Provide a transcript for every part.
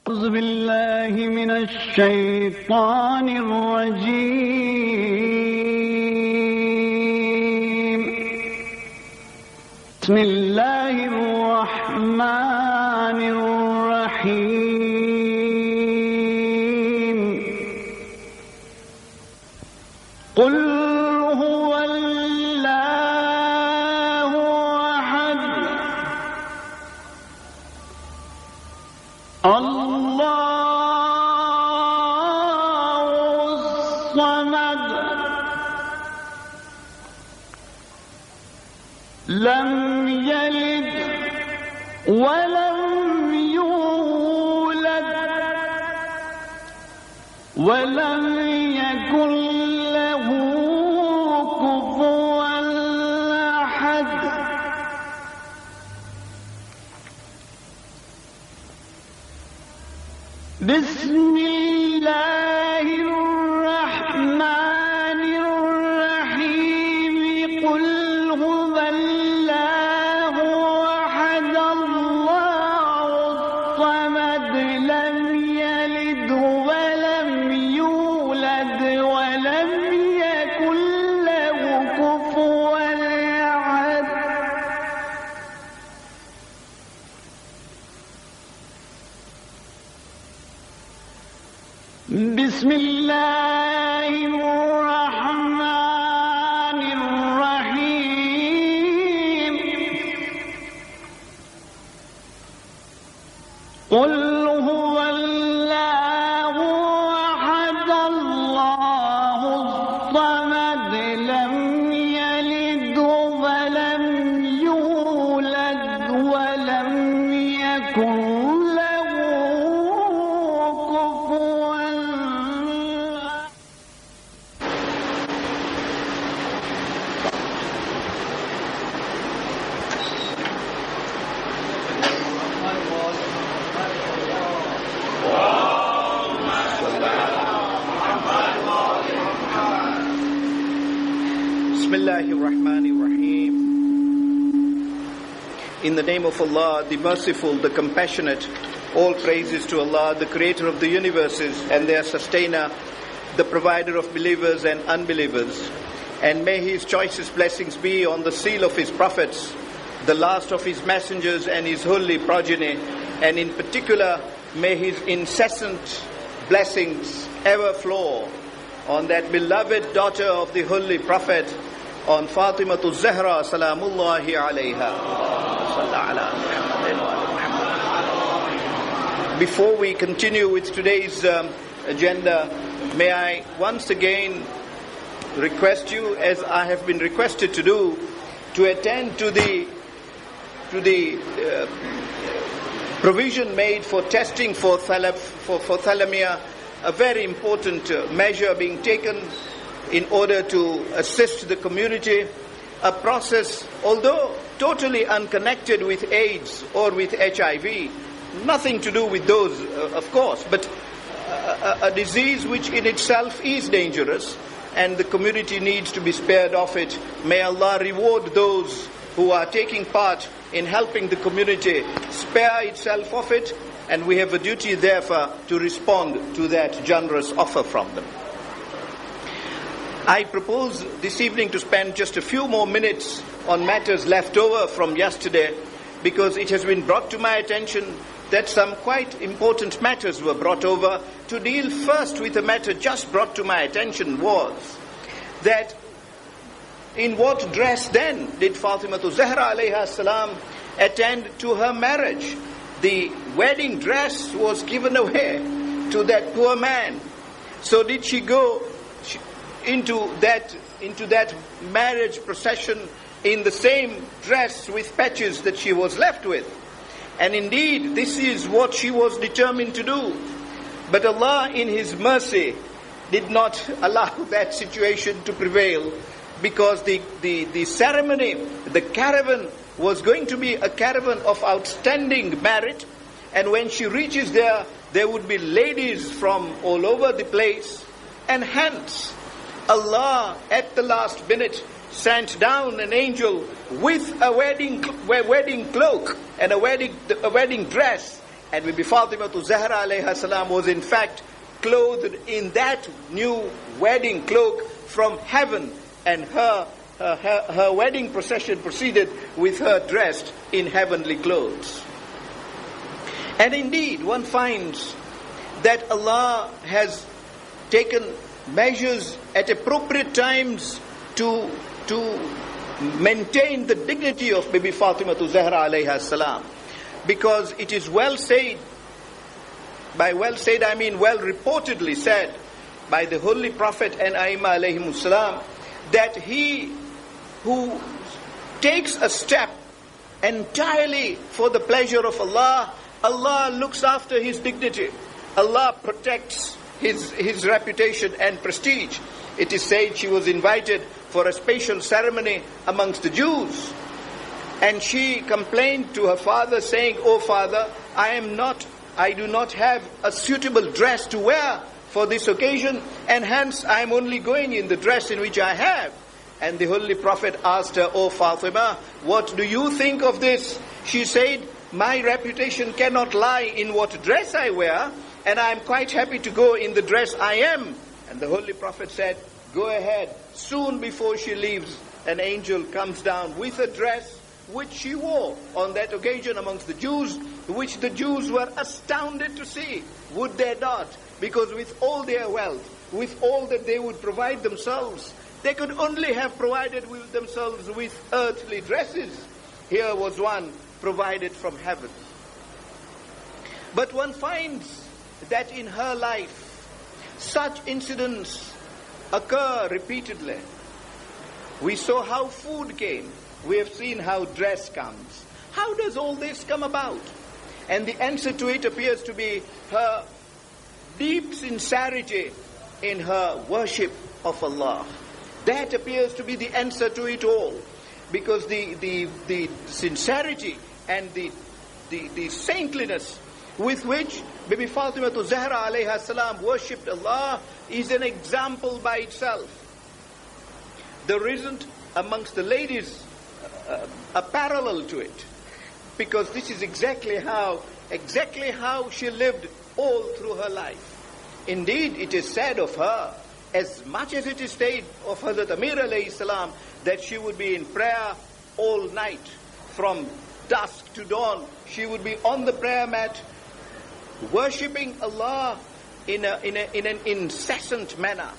أعوذ بالله من الشيطان الرجيم. بسم الله الرحمن الرحيم. قل هو الله أحد الله الصمد لم يلد ولم يولد ولم يكن له كفوا أحد. بسم الله الرحمن الرحيم. قل هو الله أحد الله الصمد لم يلد ولم يولد ولم يكن له كفوا أحد. بسم الله الرحمن الرحيم. قل هو الله أحد الله الصمد لم يلد ولم يولد ولم يكن له كفوا Bismillahirrahmanirrahim. In the name of Allah, the Merciful, the Compassionate, all praises to Allah, the Creator of the universes and their Sustainer, the Provider of believers and unbelievers. And may His choicest blessings be on the seal of His prophets, the last of His messengers and His holy progeny, and in particular, may His incessant blessings ever flow on that beloved daughter of the Holy Prophet, on Fatimatul Zahra, salamullahi alayha. Before we continue with today's agenda, may I once again request you, as I have been requested to do, to attend to the provision made for testing for thalassemia, a very important measure being taken in order to assist the community, a process, although totally unconnected with AIDS or with HIV, nothing to do with those, of course, but a disease which in itself is dangerous, and the community needs to be spared of it. May Allah reward those who are taking part in helping the community spare itself of it, and we have a duty, therefore, to respond to that generous offer from them. I propose this evening to spend just a few more minutes on matters left over from yesterday, because it has been brought to my attention that some quite important matters were brought over. To deal first with a matter just brought to my attention was that in what dress then did Fatimatul Zahra alayha salam attend to her marriage? The wedding dress was given away to that poor man. So did she go into that marriage procession in the same dress with patches that she was left with? And indeed, this is what she was determined to do. But Allah, in His mercy, did not allow that situation to prevail, because the ceremony, the caravan, was going to be a caravan of outstanding merit, and when she reaches there would be ladies from all over the place, and hence Allah at the last minute sent down an angel with a wedding cloak and a wedding dress, And Bibi Fatima Zahra alayha salam was in fact clothed in that new wedding cloak from heaven, and her wedding procession proceeded with her dressed in heavenly clothes. And indeed, one finds that Allah has taken measures at appropriate times to maintain the dignity of Bibi Fatima Zahra alayha salam, because it is well said, by well said I mean well reportedly said by the Holy Prophet and Aimma alayhimus salam, that he who takes a step entirely for the pleasure of Allah, Allah looks after his dignity. Allah protects his reputation and prestige. It is said she was invited for a special ceremony amongst the Jews, and she complained to her father saying, "Oh father, I do not have a suitable dress to wear for this occasion, and hence I am only going in the dress in which I have." And the Holy Prophet asked her, "Oh Fatima, what do you think of this?" She said, "My reputation cannot lie in what dress I wear, and I am quite happy to go in the dress I am." And the Holy Prophet said, "Go ahead." Soon before she leaves, an angel comes down with a dress which she wore on that occasion amongst the Jews, which the Jews were astounded to see. Would they not? Because with all their wealth, with all that they would provide themselves, they could only have provided with themselves with earthly dresses. Here was one provided from heaven. But one finds that in her life, such incidents occur repeatedly. We saw how food came. We have seen how dress comes. How does all this come about? And the answer to it appears to be her deep sincerity in her worship of Allah. That appears to be the answer to it all. Because the sincerity and the saintliness with which Bibi Fatima Zahra alayha salam worshipped Allah is an example by itself. There isn't amongst the ladies a parallel to it, because this is exactly how she lived all through her life. Indeed, it is said of her, as much as it is said of Hazrat Amir alayhi salam, that she would be in prayer all night, from dusk to dawn. She would be on the prayer mat, worshipping Allah in an incessant manner.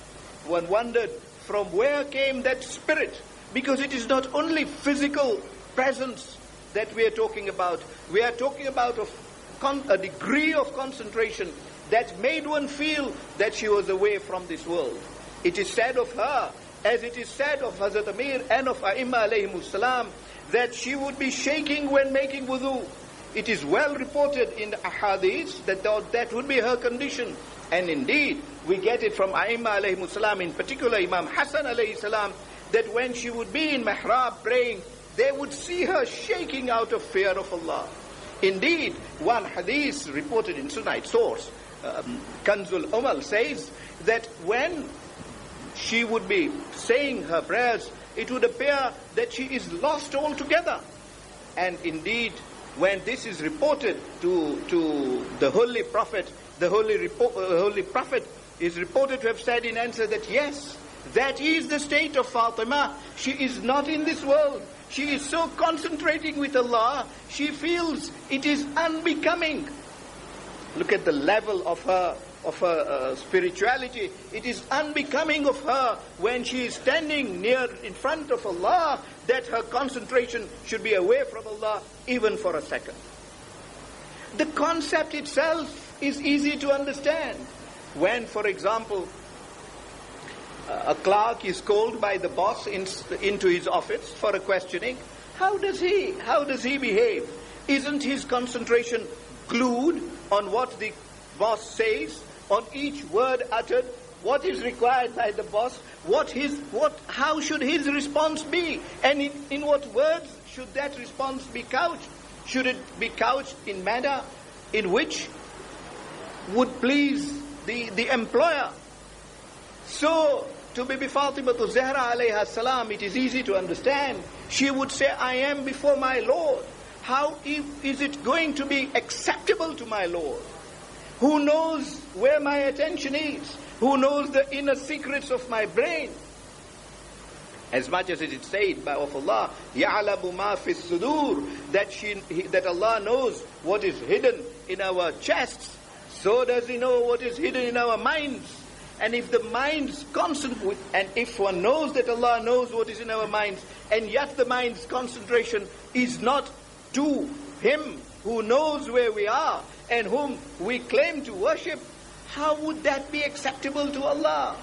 One wondered from where came that spirit, because it is not only physical presence that we are talking about. We are talking about a degree of concentration that made one feel that she was away from this world. It is said of her, as it is said of Hazrat Amir and of Aimma alayhimus salam, that she would be shaking when making wudu. It is well reported in the ahadith that would be her condition. And indeed, we get it from Aimma alayhimus salam, in particular Imam Hassan alayhi salam, that when she would be in mihrab praying, they would see her shaking out of fear of Allah. Indeed, one hadith reported in Sunnite source, Kanzul Umal, says that when she would be saying her prayers, it would appear that she is lost altogether. And indeed, when this is reported to the Holy Prophet, the Holy Prophet is reported to have said in answer that yes, that is the state of Fatima. She is not in this world. She is so concentrating with Allah, she feels it is unbecoming. Look at the level of her spirituality. It is unbecoming of her when she is standing near in front of Allah that her concentration should be away from Allah even for a second. The concept itself is easy to understand. When, for example, a clerk is called by the boss into his office for a questioning, how does he behave? Isn't his concentration glued on what the boss says, on each word uttered, what is required by the boss, how should his response be, and in what words should that response be couched? Should it be couched in manner in which would please the employer? So, to Bibi Fatima Zahra alayha salam, it is easy to understand. She would say, I am before my Lord. how is it going to be acceptable to my Lord? Who knows where my attention is? Who knows the inner secrets of my brain? As much as it is said of Allah, يَعْلَمُ مَا فِي الصُّدُورِ, that Allah knows what is hidden in our chests, so does He know what is hidden in our minds. And if the mind's and if one knows that Allah knows what is in our minds, and yet the mind's concentration is not to Him who knows where we are and whom we claim to worship, how would that be acceptable to Allah?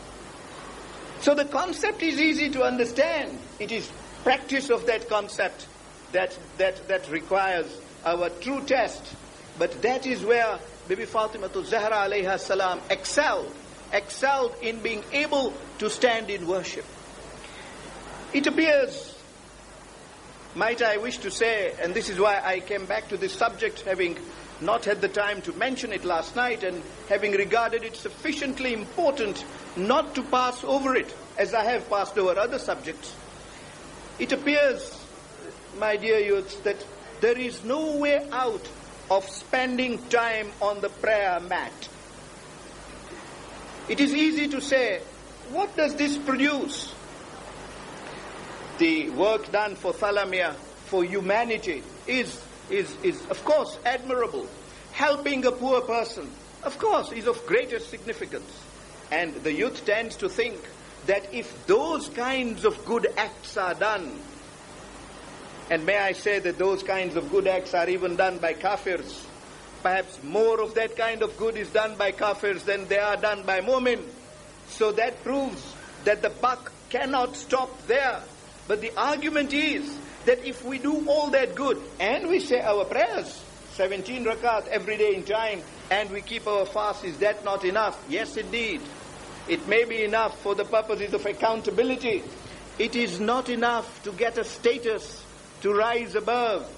So the concept is easy to understand. It is practice of that concept that requires our true test. But that is where Bibi Fatimatul Zahra alayha salam excelled in being able to stand in worship. It appears, might I wish to say, and this is why I came back to this subject, having not had the time to mention it last night, and having regarded it sufficiently important not to pass over it, as I have passed over other subjects. It appears, my dear youths, that there is no way out of spending time on the prayer mat. It is easy to say, what does this produce? The work done for Thalamia, for humanity, is of course admirable. Helping a poor person, of course, is of greatest significance. And the youth tends to think that if those kinds of good acts are done, and may I say that those kinds of good acts are even done by kafirs, perhaps more of that kind of good is done by kafirs than they are done by mu'min. So that proves that the buck cannot stop there. But the argument is that if we do all that good, and we say our prayers, 17 rakat every day in time, and we keep our fast, is that not enough? Yes, indeed. It may be enough for the purposes of accountability. It is not enough to get a status, to rise above.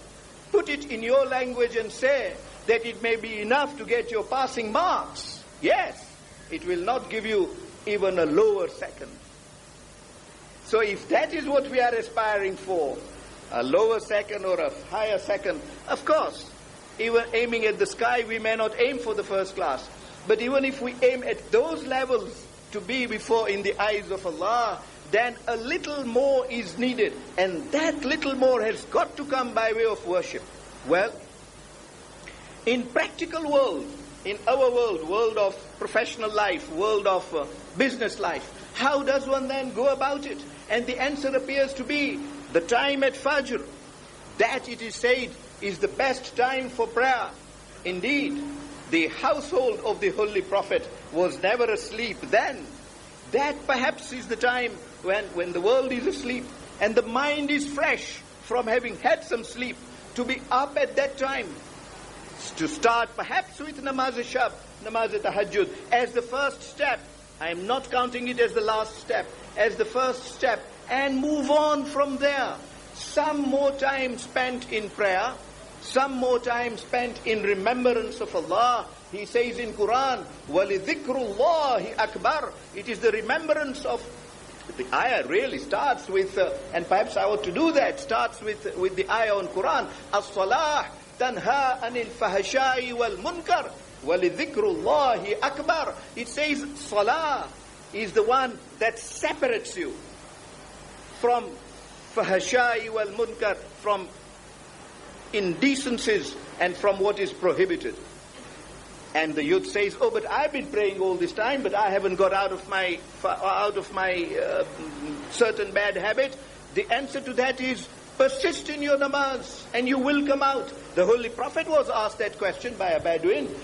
Put it in your language and say that it may be enough to get your passing marks. Yes, it will not give you even a lower second. So if that is what we are aspiring for, a lower second or a higher second, of course, even aiming at the sky, we may not aim for the first class. But even if we aim at those levels to be before in the eyes of Allah, then a little more is needed. And that little more has got to come by way of worship. Well, in practical world, in our world of professional life, world of business life, how does one then go about it? And the answer appears to be the time at Fajr. That, it is said, is the best time for prayer. Indeed, the household of the Holy Prophet was never asleep then. That perhaps is the time when the world is asleep and the mind is fresh from having had some sleep, to be up at that time. To start perhaps with namaz shab, namaz tahajjud, as the first step. I am not counting it as the last step, as the first step, and move on from there. Some more time spent in prayer, some more time spent in remembrance of Allah. He says in Quran, وَلِذِكْرُ اللَّهِ أَكْبَرُ. It is the remembrance of, the ayah really starts with, and perhaps I ought to do that, starts with the ayah on Quran, as-salah tanha anil fahsha'i wal munkar وَلِذِكْرُ اللَّهِ أَكْبَرُ. It says salah is the one that separates you from fahsha'i wal munkar, from indecencies and from what is prohibited. And the youth says, oh, but I've been praying all this time, but I haven't got out of my certain bad habit. The answer to that is, persist in your namaz and you will come out. The Holy Prophet was asked that question by a Bedouin.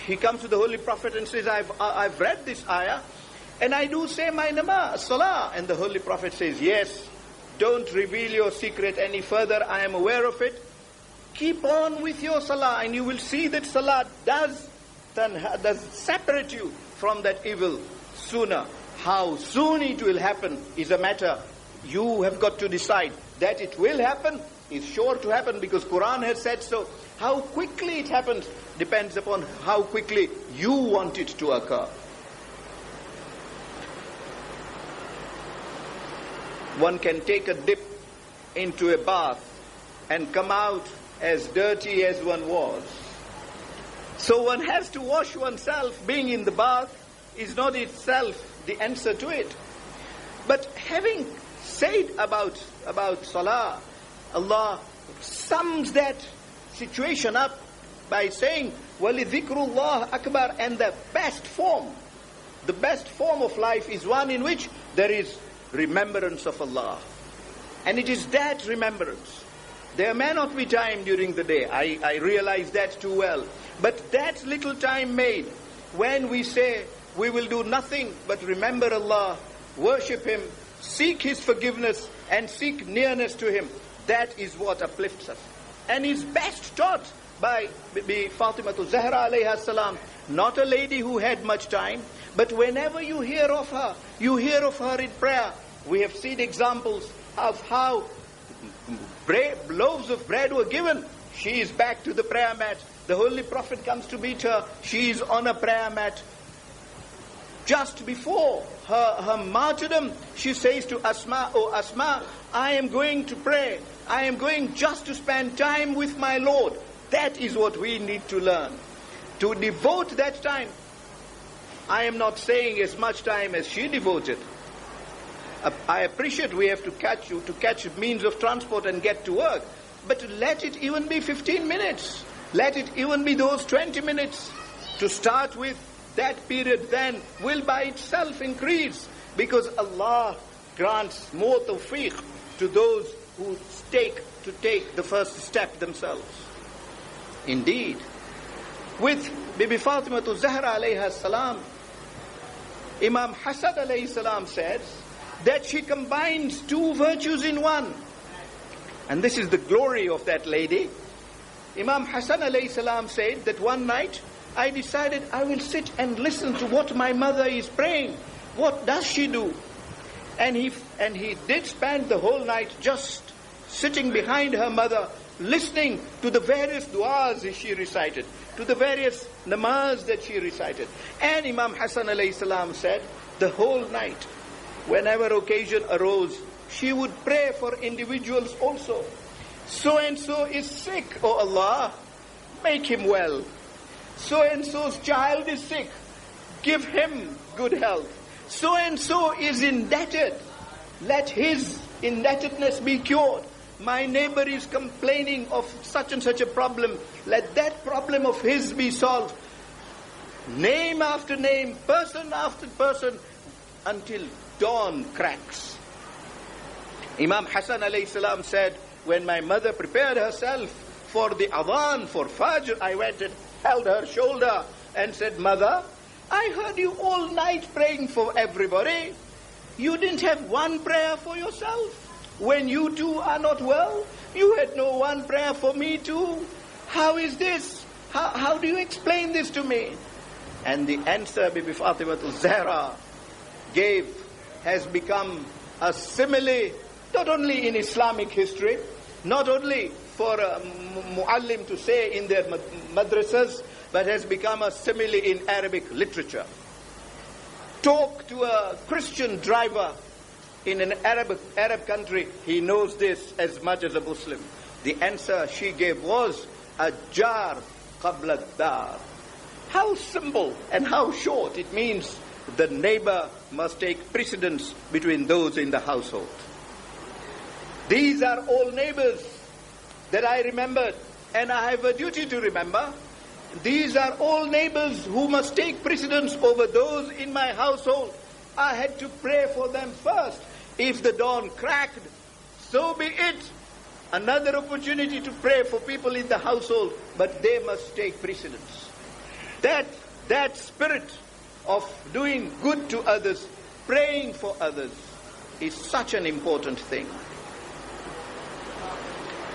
He comes to the Holy Prophet and says, I've read this ayah and I do say my namaz, salah. And the Holy Prophet says, yes, don't reveal your secret any further. I am aware of it. Keep on with your salah and you will see that salah does separate you from that evil sooner. How soon it will happen is a matter you have got to decide. That it will happen is sure to happen because Quran has said so. How quickly it happens depends upon how quickly you want it to occur. One can take a dip into a bath and come out as dirty as one was. So one has to wash oneself. Being in the bath is not itself the answer to it. But having said about salah, Allah sums that situation up by saying, وَلِذِكْرُ اللَّهِ أَكْبَرُ, and the best form of life is one in which there is remembrance of Allah. And it is that remembrance. There may not be time during the day, I realize that too well. But that little time made when we say we will do nothing but remember Allah, worship Him, seek His forgiveness and seek nearness to Him, that is what uplifts us. And is best taught by Fatima Zahra alayha salam, not a lady who had much time, but whenever you hear of her in prayer. We have seen examples of how loaves of bread were given. She is back to the prayer mat. The Holy Prophet comes to meet her. She is on a prayer mat. Just before her martyrdom, she says to Asma, "Oh Asma, I am going to pray. I am going just to spend time with my Lord." That is what we need to learn. To devote that time. I am not saying as much time as she devoted. I appreciate we have to catch means of transport and get to work. But let it even be 15 minutes. Let it even be those 20 minutes. To start with, that period then will by itself increase. Because Allah grants more tawfiq to those who take the first step themselves. Indeed, with Bibi Fatima Zahra alayha salam, Imam Hasan alayhi salam says that she combines two virtues in one. And this is the glory of that lady. Imam Hasan alayhi salam said that one night I decided I will sit and listen to what my mother is praying. What does she do? And he did spend the whole night just sitting behind her mother, listening to the various du'as she recited, to the various namaz that she recited. And Imam Hasan alayhi salam said, the whole night, whenever occasion arose, she would pray for individuals also. So and so is sick, O Allah, make him well. So and so's child is sick, give him good health. So and so is indebted, let his indebtedness be cured. My neighbor is complaining of such and such a problem, let that problem of his be solved. Name after name, person after person, until dawn cracks. Imam Hasan alayhi salam said, when my mother prepared herself for the adhan, for Fajr, I went and held her shoulder and said, Mother, I heard you all night praying for everybody. You didn't have one prayer for yourself. When you too are not well, you had no one prayer for me too. How is this? How do you explain this to me? And the answer Bibi Fatima Zahra gave has become a simile, not only in Islamic history, not only for a muallim to say in their madrasas, but has become a simile in Arabic literature. Talk to a Christian driver in an Arab country, he knows this as much as a Muslim. The answer she gave was, Ajar qabla dar. How simple and how short. It means the neighbor must take precedence between those in the household. These are all neighbors that I remembered, and I have a duty to remember. These are all neighbors who must take precedence over those in my household. I had to pray for them first. If the dawn cracked, so be it. Another opportunity to pray for people in the household, but they must take precedence. That spirit of doing good to others, praying for others, is such an important thing.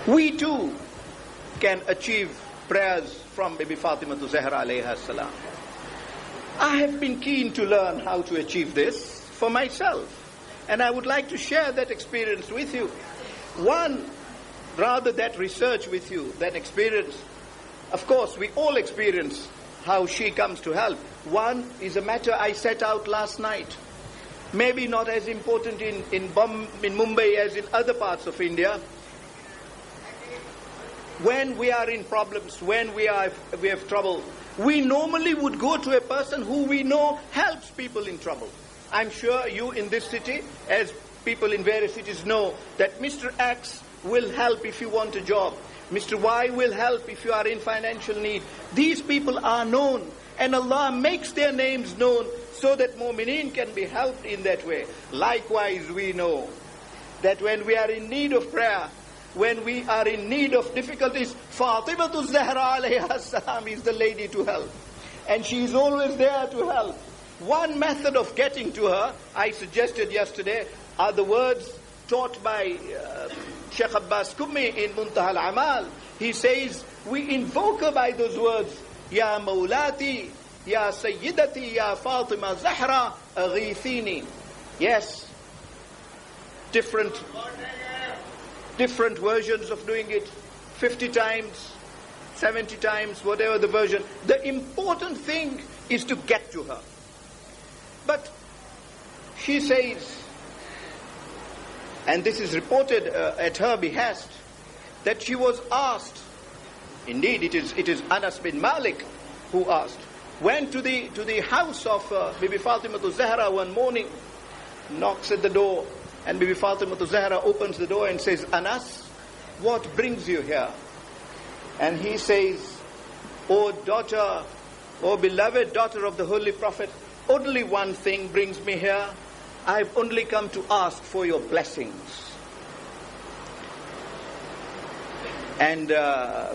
We too can achieve prayers from Bibi Fatima Zahra alayha salam. I have been keen to learn how to achieve this for myself. And I would like to share that experience with you. That research with you, that experience. Of course, we all experience how she comes to help. One is a matter I set out last night. Maybe not as important in Mumbai as in other parts of India. when we are in problems, when we have trouble, we normally would go to a person who we know helps people in trouble. I'm sure you in this city, as people in various cities know, that Mr. X will help if you want a job. Mr. Y will help if you are in financial need. These people are known, and Allah makes their names known so that mu'mineen can be helped in that way. Likewise, we know that when we are in need of prayer, when we are in need of difficulties, Fatimatu Zahra alayha salam is the lady to help. And she is always there to help. One method of getting to her, I suggested yesterday, are the words taught by Sheikh Abbas Kummi in Muntaha al-Amal. He says, we invoke her by those words, Ya Mawlati, Ya Sayyidati, Ya Fatima Zahra, Aghithini. Yes, different versions of doing it, 50 times, 70 times, whatever the version. The important thing is to get to her. But she says, and this is reported at her behest, that she was asked, indeed it is Anas bin Malik who asked, went to the house of Bibi Fatima Zahra one morning, knocks at the door, and Bibi Fatima Zahra opens the door and says, Anas, what brings you here? And he says, O daughter, O beloved daughter of the Holy Prophet, only one thing brings me here. I've only come to ask for your blessings. And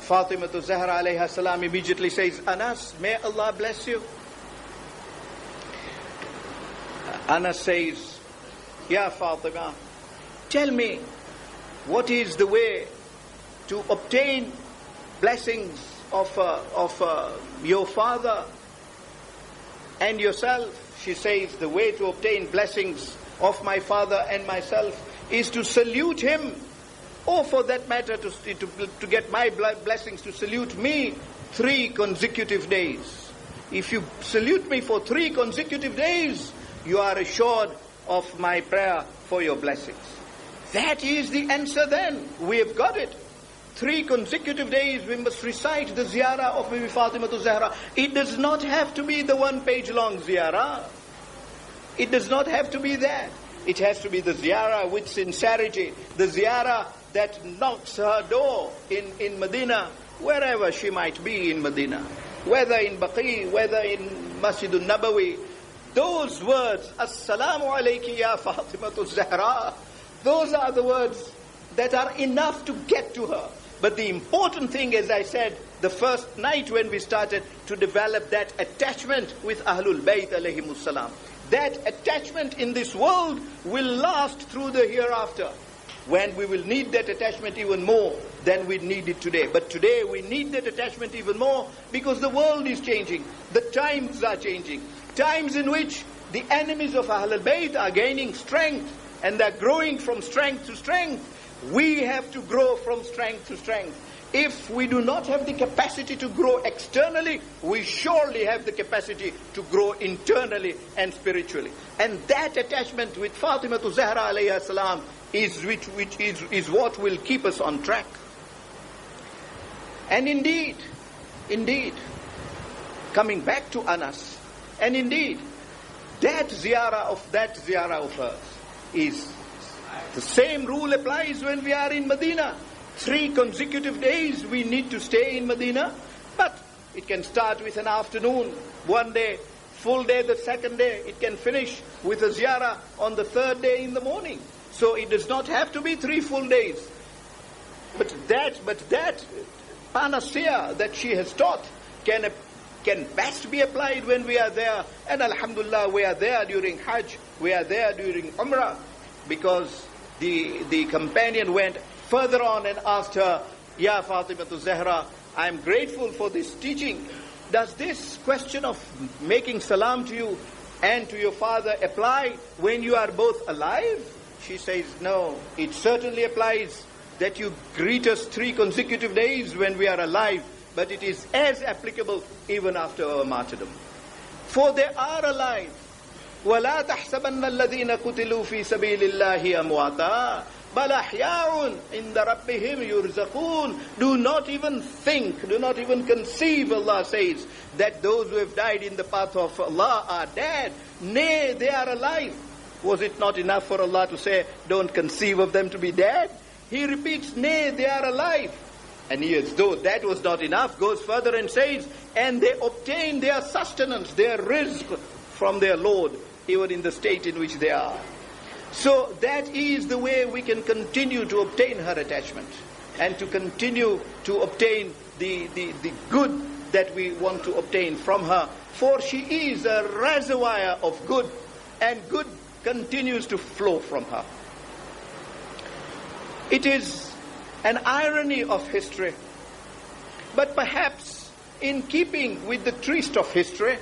Fatima Zahra alayha salam immediately says, Anas, may Allah bless you. Anas says, Ya Fatima, tell me, what is the way to obtain blessings of your father and yourself? She says, the way to obtain blessings of my father and myself is to salute him, or for that matter, to get my blessings, to salute me 3 consecutive days. If you salute me for 3 consecutive days, you are assured of my prayer for your blessings. That is the answer then. We have got it. 3 consecutive days we must recite the ziyarah of Bibi Fatima Zahra. It does not have to be the 1-page long ziyarah. It does not have to be that. It has to be the ziyarah with sincerity. The ziyarah that knocks her door in Medina, wherever she might be in Medina. Whether in Baqi, whether in Masjid al-Nabawi. Those words, Assalamu alayki ya Fatima Zahra, those are the words that are enough to get to her. But the important thing, as I said, the first night when we started to develop that attachment with Ahlul Bayt alayhimus salam. That attachment in this world will last through the hereafter, when we will need that attachment even more than we need it today. But today we need that attachment even more because the world is changing. The times are changing. Times in which the enemies of Ahlul Bayt are gaining strength and they're growing from strength to strength. We have to grow from strength to strength. If we do not have the capacity to grow externally, we surely have the capacity to grow internally and spiritually. And that attachment with Fatima Zahra alayha salam is what will keep us on track. And indeed, coming back to Anas, and indeed, that ziyarah of hers is the same rule applies when we are in Medina. 3 consecutive days we need to stay in Medina, but it can start with an afternoon, one day, full day the second day. It can finish with a ziyarah on the 3rd day in the morning. So it does not have to be 3 full days. But that panacea that she has taught can best be applied when we are there. And alhamdulillah, we are there during Hajj, we are there during Umrah, because the companion went further on and asked her, Ya Fatima Zahra, I am grateful for this teaching. Does this question of making salam to you and to your father apply when you are both alive? She says, no, it certainly applies that you greet us 3 consecutive days when we are alive, but it is as applicable even after our martyrdom. For they are alive. وَلَا تَحْسَبَنَّ الَّذِينَ قُتِلُوا فِي سَبِيلِ اللَّهِ أَمْوَاتًا بَلْ أَحْيَاءٌ عِنْدَ رَبِّهِمْ يُرْزَقُونَ. Do not even think, do not even conceive, Allah says, that those who have died in the path of Allah are dead. Nay, they are alive. Was it not enough for Allah to say, don't conceive of them to be dead? He repeats, nay, they are alive. And he, as though that was not enough, goes further and says, and they obtain their sustenance, their rizq from their Lord, even in the state in which they are. So that is the way we can continue to obtain her attachment and to continue to obtain the good that we want to obtain from her. For she is a reservoir of good, and good continues to flow from her. It is an irony of history, but perhaps in keeping with the twist of history,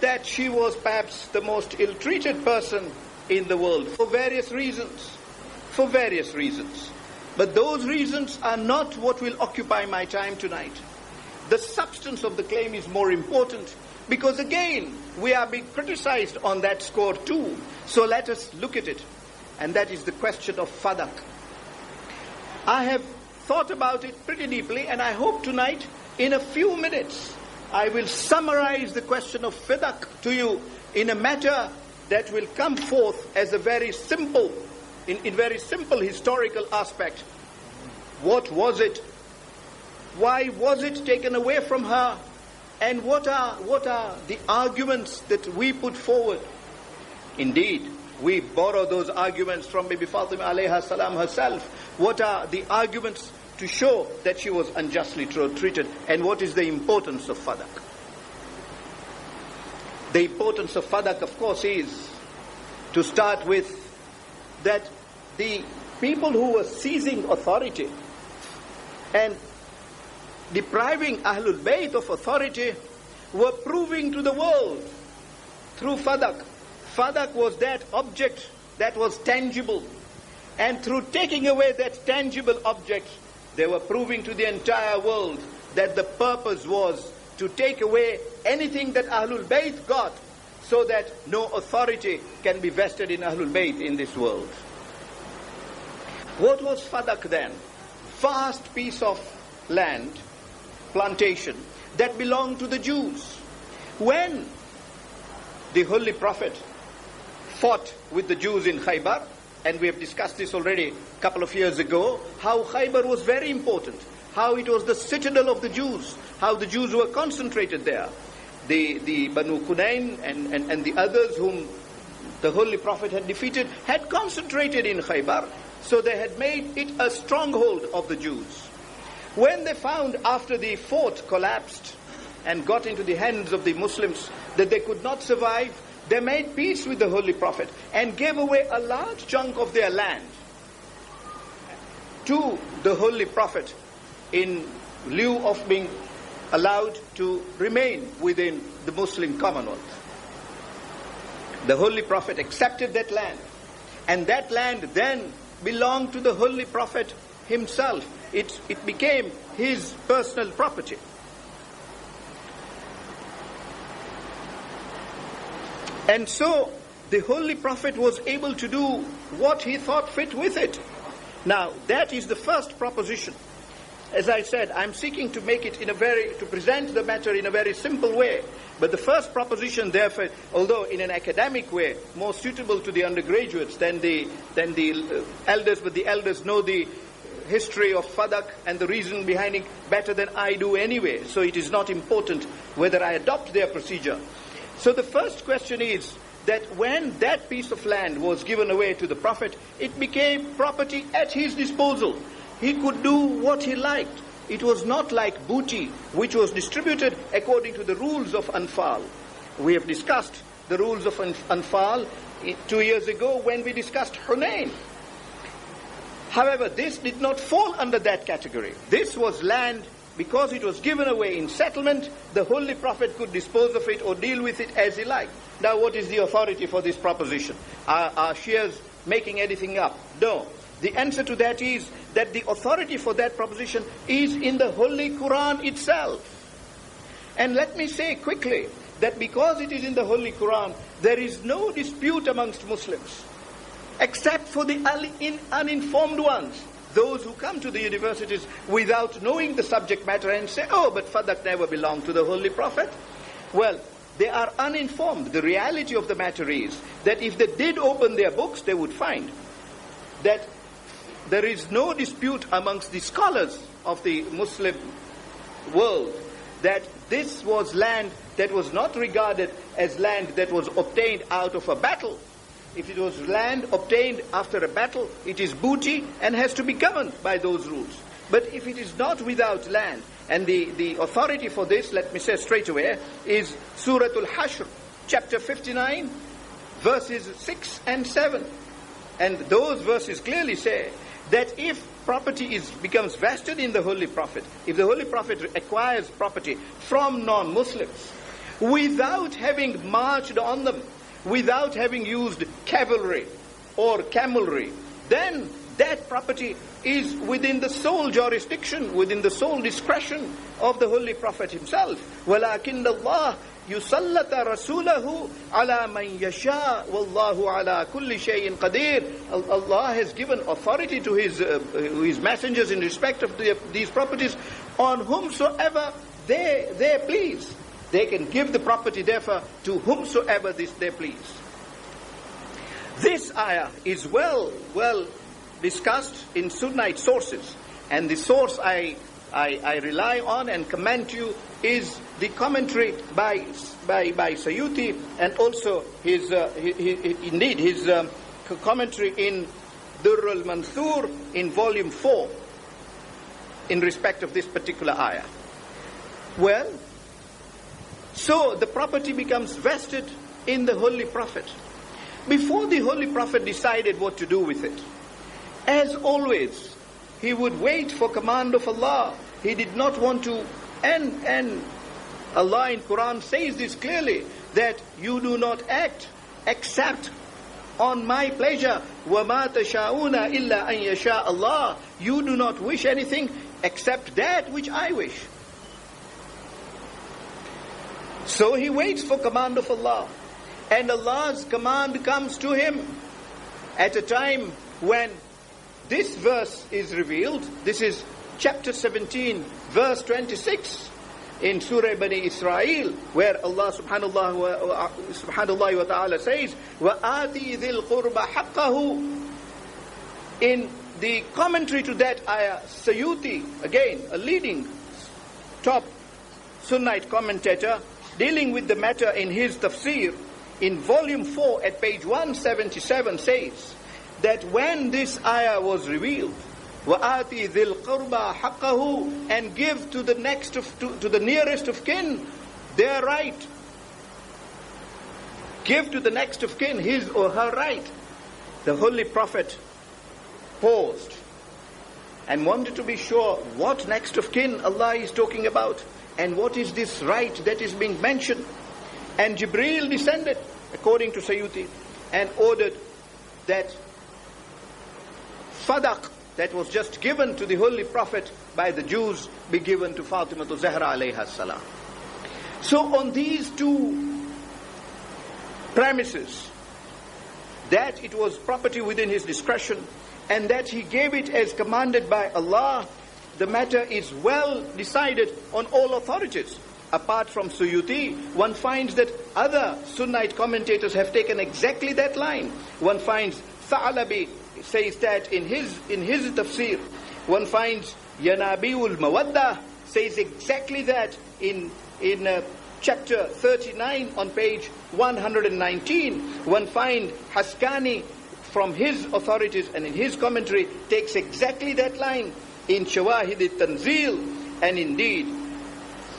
that she was perhaps the most ill-treated person in the world for various reasons. For various reasons. But those reasons are not what will occupy my time tonight. The substance of the claim is more important, because again, we are being criticized on that score too. So let us look at it. And that is the question of fadak. I have thought about it pretty deeply, and I hope tonight, in a few minutes, I will summarize the question of fadak to you in a matter that will come forth as a very simple, in very simple historical aspect. What was it? Why was it taken away from her? And what are the arguments that we put forward? Indeed, we borrow those arguments from Bibi Fatima alayha salam herself. What are the arguments to show that she was unjustly treated? And what is the importance of fadak? The importance of fadak, of course, is to start with that the people who were seizing authority and depriving Ahlul Bayt of authority were proving to the world through fadak. Fadak was that object that was tangible. And through taking away that tangible object, they were proving to the entire world that the purpose was to take away anything that Ahlul Bayt got, so that no authority can be vested in Ahlul Bayt in this world. What was fadak then? Vast piece of land, plantation, that belonged to the Jews. When the Holy Prophet fought with the Jews in Khaybar, and we have discussed this already a couple of years ago, how Khaybar was very important, how it was the citadel of the Jews, how the Jews were concentrated there. The Banu Qunayn and the others whom the Holy Prophet had defeated had concentrated in Khaybar, so they had made it a stronghold of the Jews. When they found, after the fort collapsed and got into the hands of the Muslims, that they could not survive, they made peace with the Holy Prophet and gave away a large chunk of their land to the Holy Prophet in lieu of being allowed to remain within the Muslim Commonwealth. The Holy Prophet accepted that land, and that land then belonged to the Holy Prophet himself. It became his personal property. And so the Holy Prophet was able to do what he thought fit with it. Now, that is the first proposition. As I said, I'm seeking to make it to present the matter in a very simple way. But the first proposition, therefore, although in an academic way, more suitable to the undergraduates than the elders, but the elders know the history of fadak and the reason behind it better than I do anyway. So it is not important whether I adopt their procedure. So the first question is that when that piece of land was given away to the Prophet, it became property at his disposal. He could do what he liked. It was not like booty, which was distributed according to the rules of Anfal. We have discussed the rules of Anfal 2 years ago when we discussed Hunayn. However, this did not fall under that category. This was land. Because it was given away in settlement, the Holy Prophet could dispose of it or deal with it as he liked. Now, what is the authority for this proposition? Are Shias making anything up? No. The answer to that is that the authority for that proposition is in the Holy Quran itself. And let me say quickly that because it is in the Holy Quran, there is no dispute amongst Muslims except for the uninformed ones, those who come to the universities without knowing the subject matter and say, oh, but Fadak never belonged to the Holy Prophet. Well, they are uninformed. The reality of the matter is that if they did open their books, they would find that there is no dispute amongst the scholars of the Muslim world that this was land that was not regarded as land that was obtained out of a battle. If it was land obtained after a battle, it is booty and has to be governed by those rules. But if it is not without land, and the authority for this, let me say straight away, is Surah Al-Hashr, chapter 59, verses 6 and 7. And those verses clearly say that if property becomes vested in the Holy Prophet, if the Holy Prophet acquires property from non-Muslims, without having marched on them, without having used cavalry or camelry, then that property is within the sole jurisdiction, within the sole discretion of the Holy Prophet himself. وَلَكِنَّ اللَّهَ يُسَلَّطَ رَسُولَهُ عَلَى مَنْ يَشَاءُ وَاللَّهُ عَلَى كُلِّ شَيْءٍ قَدِيرٌ. Allah has given authority to His messengers in respect of these properties on whomsoever they please. They can give the property, therefore, to whomsoever they please. This ayah is well discussed in Sunnite sources, and the source I rely on and commend to you is the commentary by Sayyuti, and also his commentary in Durr al-Mansur in volume 4 in respect of this particular ayah. Well, so the property becomes vested in the Holy Prophet. Before the Holy Prophet decided what to do with it, as always, he would wait for command of Allah. He did not want to, and Allah in Quran says this clearly, that you do not act except on my pleasure. وَمَا تَشَاءُونَ إِلَّا أَن يَشَاءَ اللَّهُ. You do not wish anything except that which I wish. So he waits for command of Allah, and Allah's command comes to him at a time when this verse is revealed. This is chapter 17, verse 26 in Surah Bani Israel, where Allah subhanahu wa ta'ala says, وَآتِي ذِي الْقُرْبَ حَقَّهُ. In the commentary to that ayah, Sayyuti, again, a leading top Sunnite commentator, dealing with the matter in his tafsir, in volume 4 at page 177 says that when this ayah was revealed, وَآتِ ذِي الْقُرْبَى حَقَّهُ, and give to the nearest of kin their right. Give to the next of kin his or her right. The Holy Prophet paused and wanted to be sure what next of kin Allah is talking about, and what is this right that is being mentioned. And Jibreel descended, according to Sayyuti, and ordered that Fadak, that was just given to the Holy Prophet by the Jews, be given to Fatima Zahra alayha salam. So on these two premises, that it was property within his discretion, and that he gave it as commanded by Allah, the matter is well decided on all authorities. Apart from Suyuti, one finds that other Sunnite commentators have taken exactly that line. One finds Tha'alabi says that in his tafsir. One finds Yanabiul Mawaddah says exactly that in chapter 39 on page 119. One finds Haskani from his authorities and in his commentary takes exactly that line in Shawahid al-Tanzil, and indeed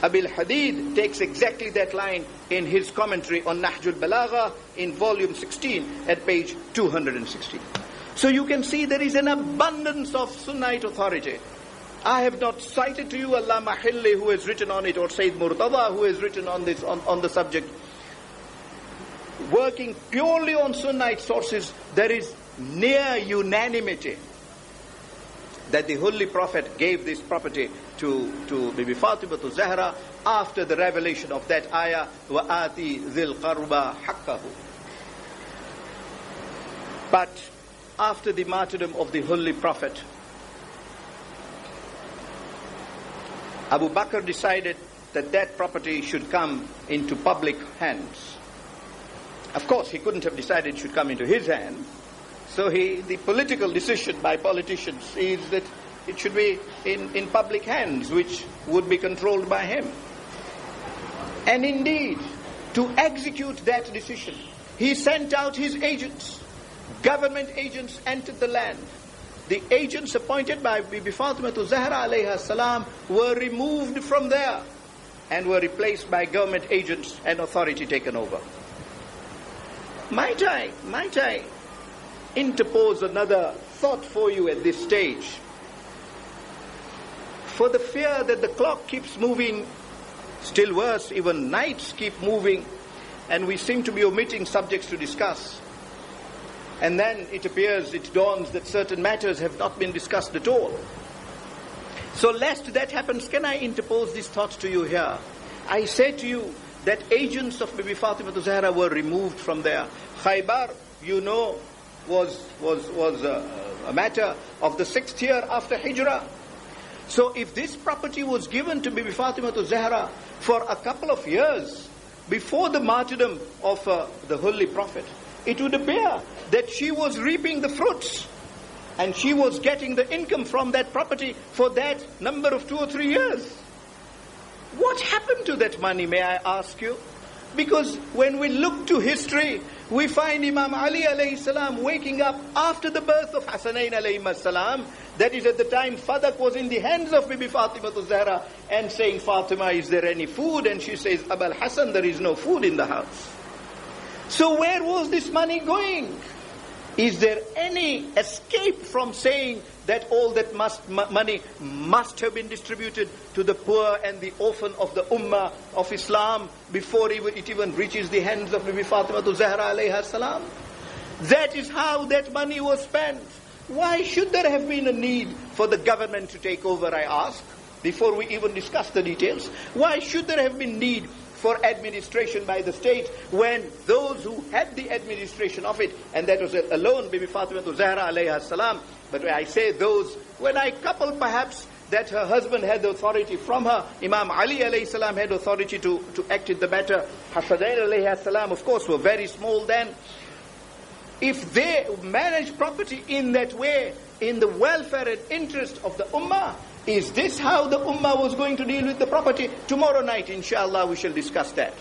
Abil Hadid takes exactly that line in his commentary on Nahjul Balagha in volume 16 at page 216. So you can see there is an abundance of Sunnite authority. I have not cited to you Allama Hilli, who has written on it, or Sayyid Murtada, who has written on this on the subject. Working purely on Sunnite sources, there is near unanimity that the Holy Prophet gave this property to Bibi Fatima Zahra after the revelation of that ayah, وَآتِ ذِي الْقَرْبَى حَقَّهُ. But after the martyrdom of the Holy Prophet, Abu Bakr decided that that property should come into public hands. Of course, he couldn't have decided it should come into his hands. So the political decision by politicians is that it should be in public hands, which would be controlled by him. And indeed, to execute that decision, he sent out his agents. Government agents entered the land. The agents appointed by Bibi Fatima Zahra alayha salam were removed from there and were replaced by government agents and authority taken over. Might I interpose another thought for you at this stage? For the fear that the clock keeps moving, still worse, even nights keep moving, and we seem to be omitting subjects to discuss. And then it appears, it dawns that certain matters have not been discussed at all. So lest that happens, can I interpose this thought to you here? I say to you that agents of Bibi Fatima Zahra were removed from there. Khaybar, you know, was a matter of the 6th year after Hijrah. So if this property was given to Bibi Fatima Zahra for a couple of years before the martyrdom of the Holy Prophet, it would appear that she was reaping the fruits and she was getting the income from that property for that number of 2 or 3 years. What happened to that money, may I ask you? Because when we look to history, we find Imam Ali alayhi salam waking up after the birth of Hasanain alayhi salam. That is at the time Fadak was in the hands of Bibi Fatima Zahra, and saying, Fatima, is there any food? And she says, Abul Hasan, there is no food in the house. So where was this money going? Is there any escape from saying that all that money must have been distributed to the poor and the orphan of the Ummah of Islam before it even reaches the hands of Bibi Fatima Zahra alayha salam? That is how that money was spent. Why should there have been a need for the government to take over, I ask, before we even discuss the details? Why should there have been need for administration by the state when those who had the administration of it, and that was alone Bibi Fatima Zahra alayha salam, but when I say those, when I couple perhaps that her husband had the authority from her, Imam Ali alayhi salam had authority to act in the matter, Hasanain alayhi salam of course were very small then. If they manage property in that way, in the welfare and interest of the Ummah, is this how the Ummah was going to deal with the property? Tomorrow night, inshallah, we shall discuss that.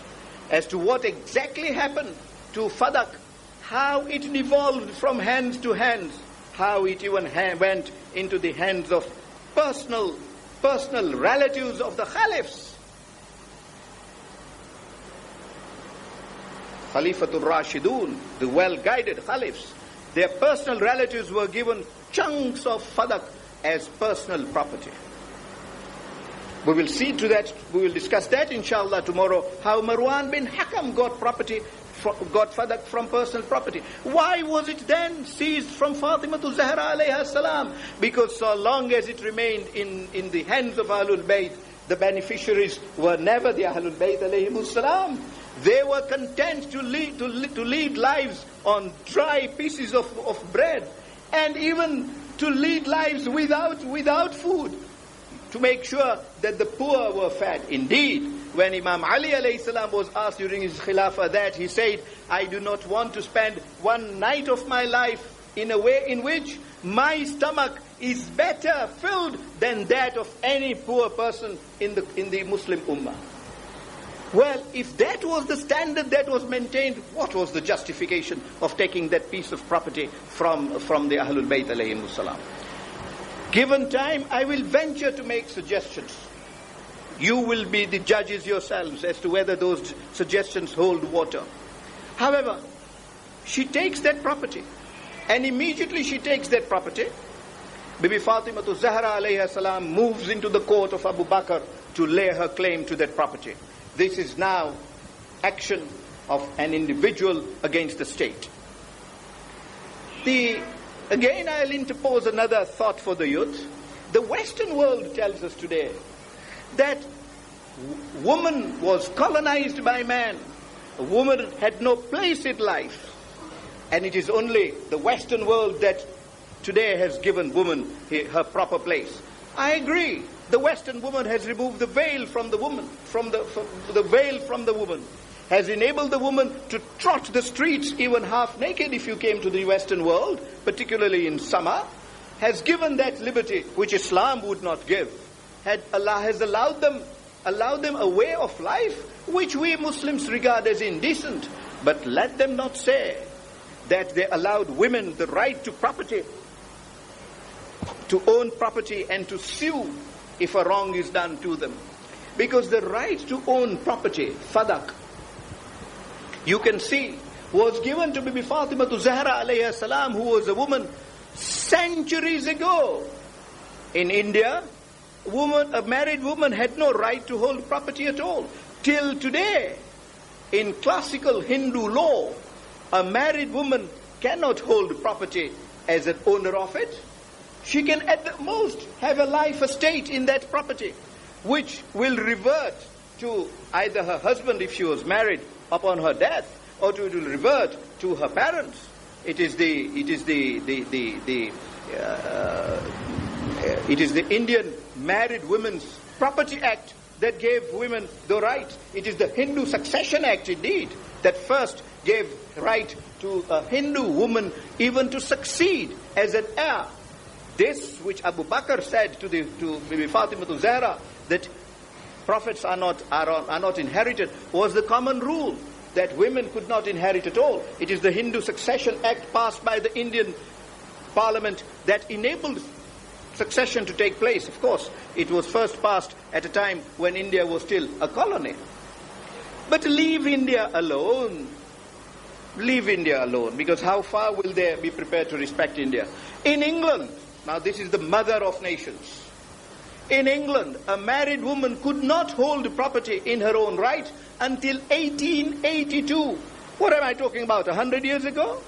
As to what exactly happened to Fadak, how it devolved from hands to hands, how it even went into the hands of personal relatives of the Khalifs. Khalifatul Rashidun, the well-guided Khalifs, their personal relatives were given chunks of Fadak as personal property. We will see to that, we will discuss that inshallah tomorrow, how Marwan bin Hakam got Fadak from personal property. Why was it then seized from Fatima Zahra alayha salam? Because so long as it remained in the hands of Ahlul Bayt, the beneficiaries were never the Ahlul Bayt alayhimus salam. They were content to lead lives on dry pieces of bread, and even to lead lives without food, to make sure that the poor were fed. Indeed, when Imam Ali alayhi salam was asked during his Khilafah that, he said, I do not want to spend one night of my life in a way in which my stomach is better filled than that of any poor person in the Muslim Ummah. Well, if that was the standard that was maintained, what was the justification of taking that piece of property from the Ahlul Bayt alayhimus salam? Given time, I will venture to make suggestions. You will be the judges yourselves as to whether those suggestions hold water. However, she takes that property, and immediately she takes that property, Bibi Fatima Zahra alayha salam moves into the court of Abu Bakr to lay her claim to that property. This is now action of an individual against the state. Again, I'll interpose another thought for the youth. The Western world tells us today that woman was colonized by man. A woman had no place in life. And it is only the Western world that today has given woman her proper place. I agree. The Western woman has removed the veil from the woman, from the veil from the woman, has enabled the woman to trot the streets even half naked if you came to the Western world, particularly in summer, has given that liberty which Islam would not give. Allah has allowed them a way of life which we Muslims regard as indecent. But let them not say that they allowed women the right to property, to own property and to sue if a wrong is done to them. Because the right to own property, fadak, you can see, was given to Bibi Fatima to Zahra alayhi salam, who was a woman centuries ago. In India, a married woman had no right to hold property at all. Till today, in classical Hindu law, a married woman cannot hold property as an owner of it. She can at the most have a life estate in that property, which will revert to either her husband if she was married upon her death, or it will revert to her parents. It is the Indian Married Women's Property Act that gave women the right. It is the Hindu Succession Act, indeed, that first gave right to a Hindu woman even to succeed as an heir. This, which Abu Bakr said to Bibi Fatima to Zahra, that prophets are not inherited, was the common rule, that women could not inherit at all. It is the Hindu Succession Act passed by the Indian Parliament that enabled succession to take place. Of course, it was first passed at a time when India was still a colony. But leave India alone. Leave India alone, because how far will they be prepared to respect India? In England, now this is the mother of nations. In England, a married woman could not hold property in her own right until 1882. What am I talking about, 100 years ago?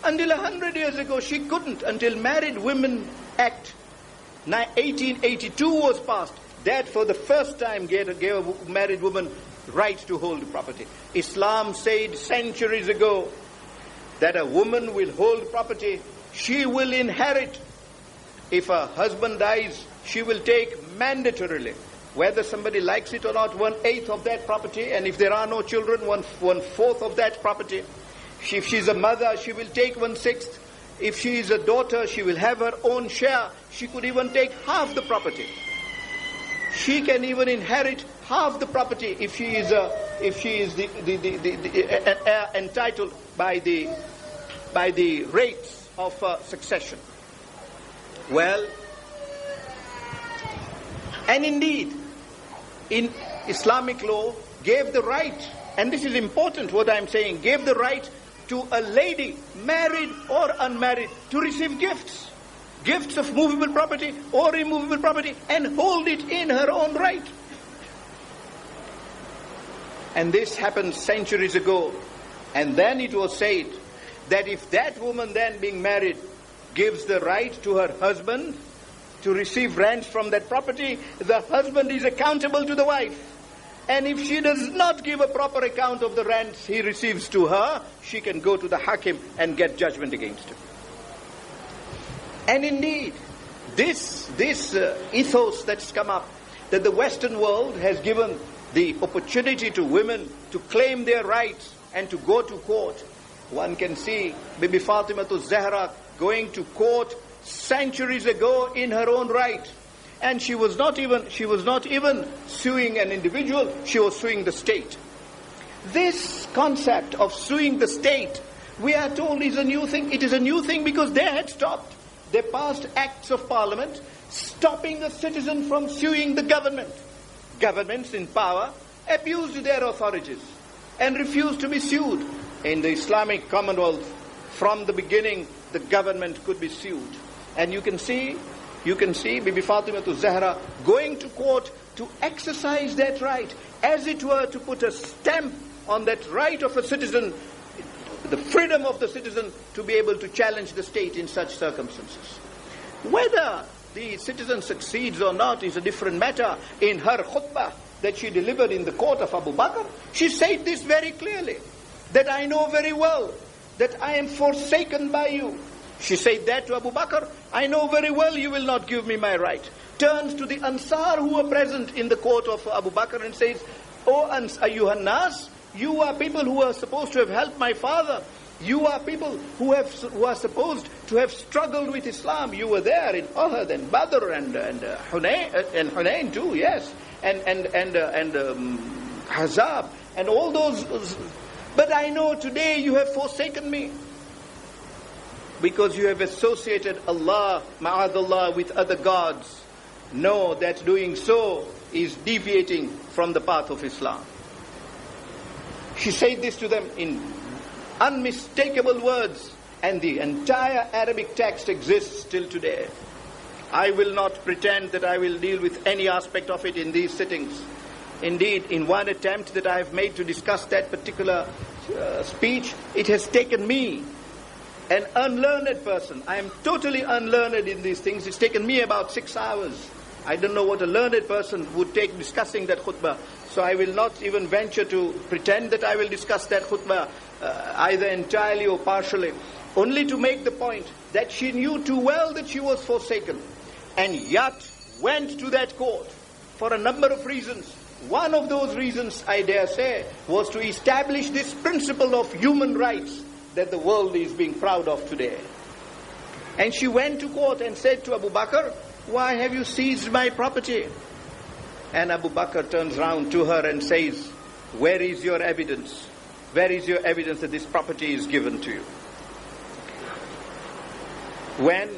Until 100 years ago she couldn't, until Married Women Act 1882 was passed. That for the first time gave a married woman right to hold property. Islam said centuries ago that a woman will hold property, she will inherit. If a husband dies, she will take mandatorily, whether somebody likes it or not, 1/8 of that property, and if there are no children, 1/4 of that property. If she's a mother, she will take 1/6. If she is a daughter, she will have her own share. She could even take half the property. She can even inherit half the property if she is entitled by the rates of succession. Well, and indeed, in Islamic law, gave the right, and this is important what I'm saying, gave the right to a lady, married or unmarried, to receive gifts. Gifts of movable property or immovable property, and hold it in her own right. And this happened centuries ago. And then it was said that if that woman then being married gives the right to her husband to receive rents from that property, the husband is accountable to the wife. And if she does not give a proper account of the rents he receives to her, she can go to the hakim and get judgment against him. And indeed, this ethos that's come up, that the Western world has given the opportunity to women to claim their rights and to go to court. One can see Bibi Fatima to Zahra going to court centuries ago in her own right. And she was not even suing an individual, she was suing the state. This concept of suing the state, we are told, is a new thing. It is a new thing because they had stopped. They passed acts of parliament stopping a citizen from suing the government. Governments in power abused their authorities and refused to be sued. In the Islamic Commonwealth, from the beginning, the government could be sued. And you can see Bibi Fatima to Zahra going to court to exercise that right, as it were to put a stamp on that right of a citizen, the freedom of the citizen to be able to challenge the state in such circumstances. Whether the citizen succeeds or not is a different matter. In her khutbah that she delivered in the court of Abu Bakr, she said this very clearly, that I know very well that I am forsaken by you. She said that to Abu Bakr. I know very well you will not give me my right. Turns to the Ansar who were present in the court of Abu Bakr and says, O Ayyuhan Nas, you are people who are supposed to have helped my father. You are people who are supposed to have struggled with Islam. You were there in Uhud and Badr and Hunayn too, yes, and Hazab and all those. But I know today you have forsaken me because you have associated Allah, ma'adallah, with other gods. Know that doing so is deviating from the path of Islam. She said this to them in unmistakable words, and the entire Arabic text exists till today. I will not pretend that I will deal with any aspect of it in these sittings. Indeed, in one attempt that I have made to discuss that particular speech, it has taken me, an unlearned person. I am totally unlearned in these things. It's taken me about 6 hours. I don't know what a learned person would take discussing that khutbah. So I will not even venture to pretend that I will discuss that khutbah either entirely or partially. Only to make the point that she knew too well that she was forsaken, and yet went to that court for a number of reasons. One of those reasons, I dare say, was to establish this principle of human rights that the world is being proud of today. And she went to court and said to Abu Bakr, why have you seized my property? And Abu Bakr turns round to her and says, where is your evidence? Where is your evidence that this property is given to you? When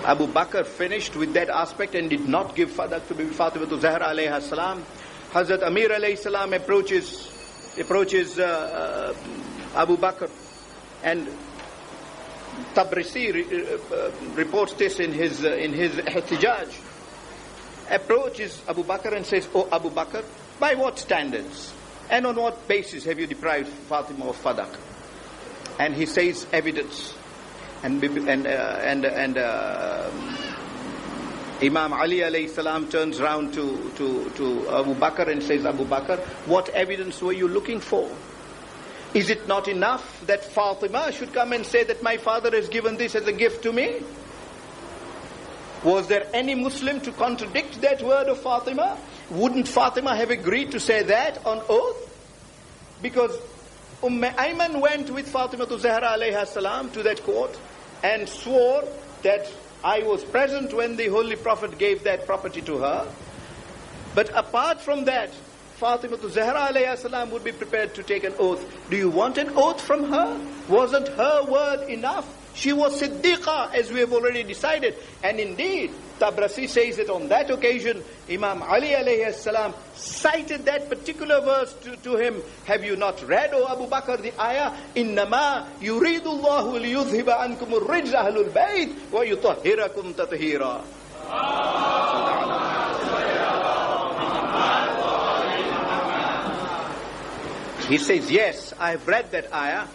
Abu Bakr finished with that aspect and did not give Fadak to Bibi Fatima to Zahra alayha salam, Hazrat Amir alayhi salam approaches Abu Bakr, and Tabrisi reports this in his Ihtijaj. Approaches Abu Bakr and says, "Oh Abu Bakr, by what standards and on what basis have you deprived Fatima of Fadak?" And he says, "Evidence." And Imam Ali alayhi salam turns round to Abu Bakr and says, "Abu Bakr, what evidence were you looking for? Is it not enough that Fatima should come and say that my father has given this as a gift to me? Was there any Muslim to contradict that word of Fatima? Wouldn't Fatima have agreed to say that on oath? Because Ayman went with Fatima to Zahra alayha salam to that court and swore that I was present when the Holy Prophet gave that property to her. But apart from that, Fatima to Zahra alayha salam would be prepared to take an oath. Do you want an oath from her? Wasn't her word enough? She was Siddiqa, as we have already decided. And indeed, Tabrasi says that on that occasion, Imam Ali alayhi salam cited that particular verse to him. Have you not read, O Abu Bakr, the ayah, "Innama yuridu Allahu liyudhiba ankum ar-rijz ahlul bayt wa yutahhirakum tathira." He says, yes, I have read that ayah,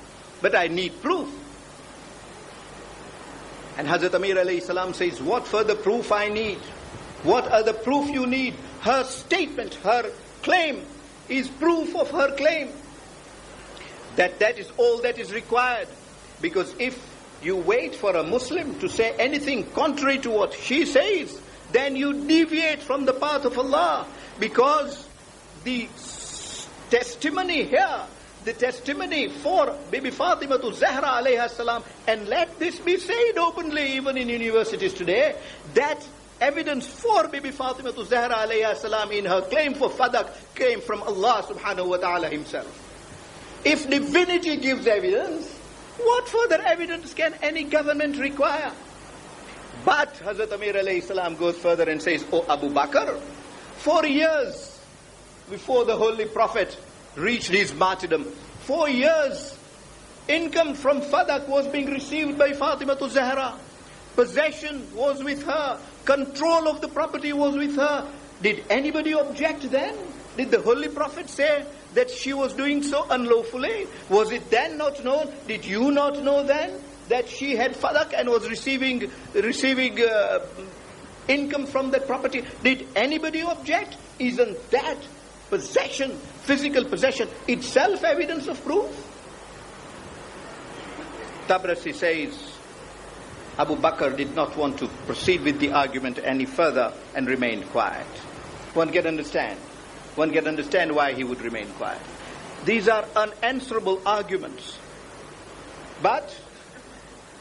but I need proof. And Hazrat Amir alayhi salam says, what further proof I need? What other proof you need? Her statement, her claim is proof of her claim. That is all that is required. Because if you wait for a Muslim to say anything contrary to what she says, then you deviate from the path of Allah. Because the testimony here, the testimony for Bibi Fatima to Zahra alayha salam, and let this be said openly even in universities today, that evidence for Bibi Fatima to Zahra alayha salam in her claim for Fadak came from Allah subhanahu wa ta'ala himself. If divinity gives evidence, what further evidence can any government require? But Hazrat Amir alayhi salam goes further and says, "O Abu Bakr, 4 years before the Holy Prophet reached his martyrdom, 4 years, income from Fadak was being received by Fatima to Zahra. Possession was with her. Control of the property was with her. Did anybody object then? Did the Holy Prophet say that she was doing so unlawfully? Was it then not known? Did you not know then that she had Fadak and was receiving income from that property? Did anybody object? Isn't that possession, physical possession, itself evidence of proof? Tabrasi says, Abu Bakr did not want to proceed with the argument any further and remained quiet. One can understand why he would remain quiet. These are unanswerable arguments. But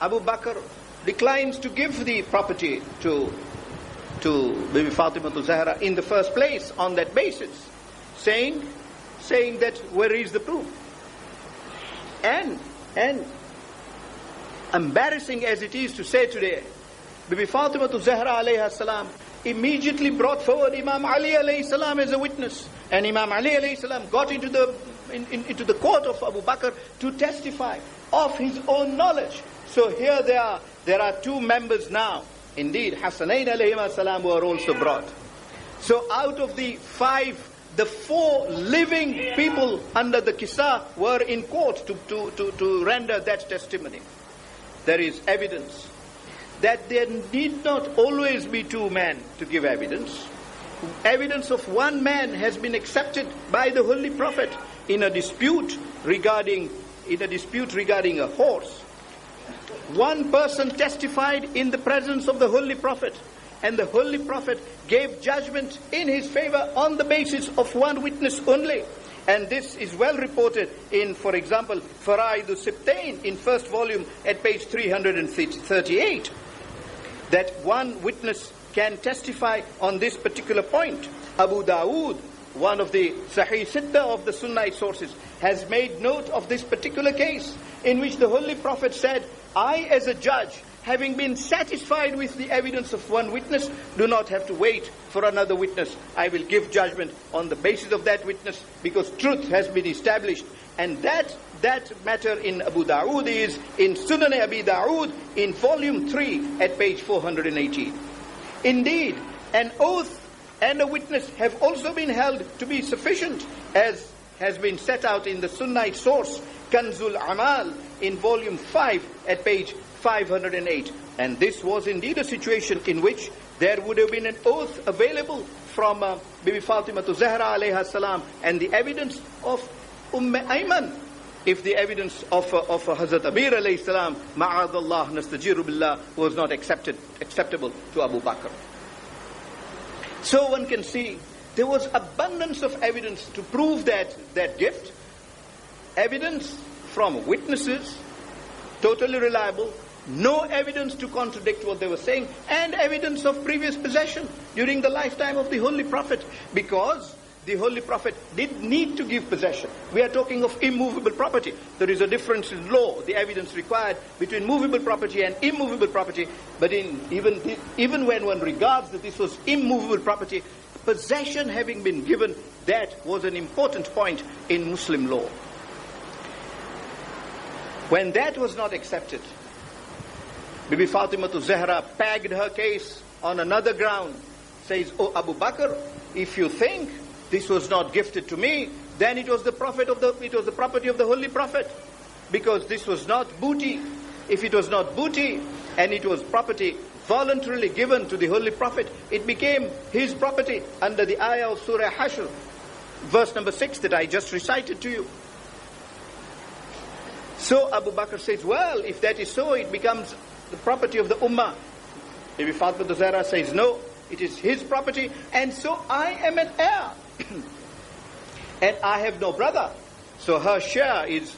Abu Bakr declines to give the property to Bibi Fatima Zahra in the first place on that basis, saying that where is the proof? And embarrassing as it is to say today, Bibi Fatima Zahra alayha salam immediately brought forward Imam Ali alayhi salam as a witness, and Imam Ali alayhi salam got into the court of Abu Bakr to testify of his own knowledge. So here there are two members now. Indeed, Hassanain alayhi salam were also brought. So out of the four living people under the Qissa were in court to render that testimony. There is evidence that there need not always be two men to give evidence. Evidence of one man has been accepted by the Holy Prophet in a dispute regarding a horse. One person testified in the presence of the Holy Prophet, and the Holy Prophet gave judgment in his favor on the basis of one witness only. And this is well reported in, for example, Faraidu Sibtain in first volume at page 338, that one witness can testify on this particular point. Abu Dawood, one of the Sahih Siddha of the Sunnite sources, has made note of this particular case in which the Holy Prophet said, I as a judge, having been satisfied with the evidence of one witness, do not have to wait for another witness. I will give judgment on the basis of that witness because truth has been established. And that matter in Abu Dawood is in Sunan Abi Dawood in volume 3 at page 418. Indeed, an oath and a witness have also been held to be sufficient, as has been set out in the Sunnite source, Kanzul Amal, in volume 5 at page 508. And this was indeed a situation in which there would have been an oath available from Bibi Fatima Zahra alayha salam, and the evidence of Ayman, if the evidence of Hazrat Amir alayhi salam, ma'adallah nastajiru billah, was not acceptable to Abu Bakr. So one can see there was abundance of evidence to prove that gift. Evidence from witnesses, totally reliable, no evidence to contradict what they were saying, and evidence of previous possession during the lifetime of the Holy Prophet, because the Holy Prophet did need to give possession. We are talking of immovable property. There is a difference in law, the evidence required between movable property and immovable property, but even when one regards that this was immovable property, possession having been given, that was an important point in Muslim law. When that was not accepted, Bibi Fatima Zahra pegged her case on another ground. Says, "Oh Abu Bakr, if you think this was not gifted to me, then it was the property of the Holy Prophet, because this was not booty. If it was not booty and it was property voluntarily given to the Holy Prophet, it became his property under the ayah of Surah Hashr, verse number 6 that I just recited to you." So Abu Bakr says, well, if that is so, it becomes the property of the Ummah. Bibi Fatima Zahra says, no, it is his property, and so I am an heir. And I have no brother, so her share is